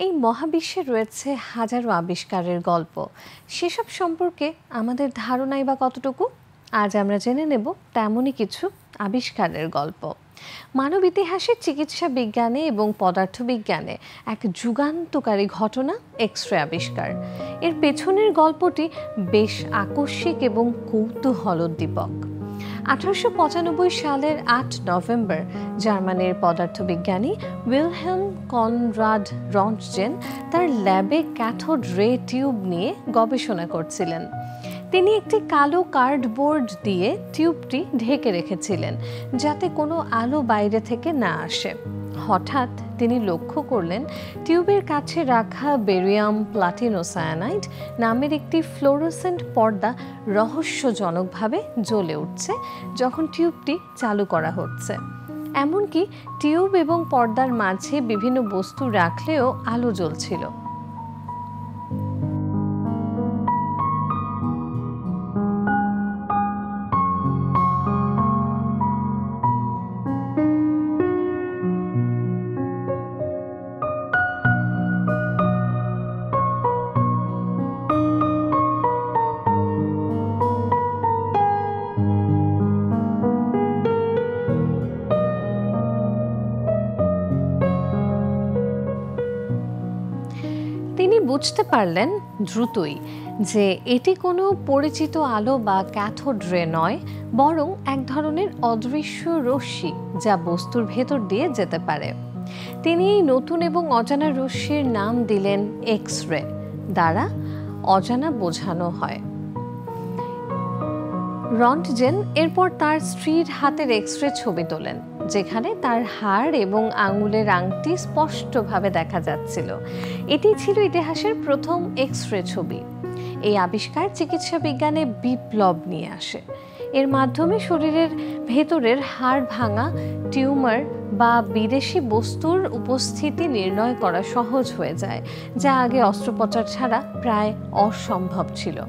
এই মহাবিশ্বে রয়েছে হাজারো আবিষ্কারের গল্প। সেসব সম্পর্কে আমাদের ধারণাই বা কতটুকু? আজ আমরা জেনে নেব তেমনই কিছু আবিষ্কারের গল্প। মানব ইতিহাসে চিকিৎসা বিজ্ঞানে এবং পদার্থবিজ্ঞানে এক যুগান্তকারী ঘটনা এক্স রে আবিষ্কার। এর পেছনের গল্পটি বেশ আকস্মিক এবং কৌতূহলোদ্দীপক। 1895 সালের 8 নভেম্বর জার্মানির পদার্থবিজ্ঞানী উইলহেলম কনরাড রন্টজেন তার ল্যাবে ক্যাথোড রে টিউব নিয়ে গবেষণা করছিলেন। তিনি একটি কালো কার্ডবোর্ড দিয়ে টিউবটি ঢেকে রেখেছিলেন যাতে কোনো আলো বাইরে থেকে না আসে। হঠাৎ তিনি লক্ষ্য করলেন টিউবের কাছে রাখা বেরিয়াম প্লাটিনোসায়ানাইড নামের একটি ফ্লোরোসেন্ট পর্দা রহস্যজনকভাবে জ্বলে উঠছে যখন টিউবটি চালু করা হচ্ছে। এমনকি টিউব এবং পর্দার মাঝে বিভিন্ন বস্তু রাখলেও আলো জ্বলছিল। তিনি বুঝতে পারলেন দ্রুতই যে এটি কোনো পরিচিত আলো বা ক্যাথোড রে নয়, বরং এক ধরনের অদৃশ্য রশ্মি যা বস্তুর ভেতর দিয়ে যেতে পারে। তিনি এই নতুন এবং অজানা রশ্মির নাম দিলেন এক্স রে, দ্বারা অজানা বোঝানো হয়। রন্টজেন এরপর তার স্ত্রীর হাতের এক্স রে ছবি তোলেন, যেখানে তার হাড় এবং আঙুলের আংটি স্পষ্টভাবে দেখা যাচ্ছিল। এটি ছিল ইতিহাসের প্রথম এক্স রে ছবি। এই আবিষ্কার চিকিৎসা বিজ্ঞানে বিপ্লব নিয়ে আসে। এর মাধ্যমে শরীরের ভেতরের হাড় ভাঙা, টিউমার বা বিদেশি বস্তুর উপস্থিতি নির্ণয় করা সহজ হয়ে যায়, যা আগে অস্ত্রোপচার ছাড়া প্রায় অসম্ভব ছিল।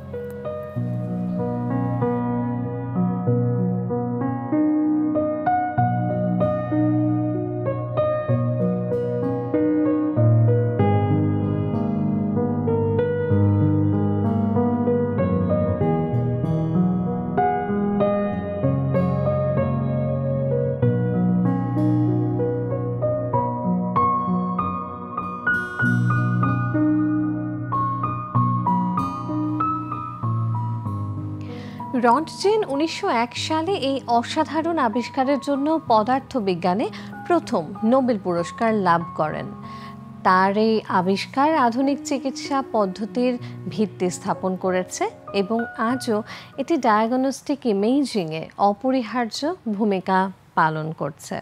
রন্টজেন 1901 সালে এই অসাধারণ আবিষ্কারের জন্য পদার্থবিজ্ঞানে প্রথম নোবেল পুরস্কার লাভ করেন। তার এই আবিষ্কার আধুনিক চিকিৎসা পদ্ধতির ভিত্তি স্থাপন করেছে এবং আজও এটি ডায়াগনস্টিক ইমেজিংয়ে অপরিহার্য ভূমিকা পালন করছে।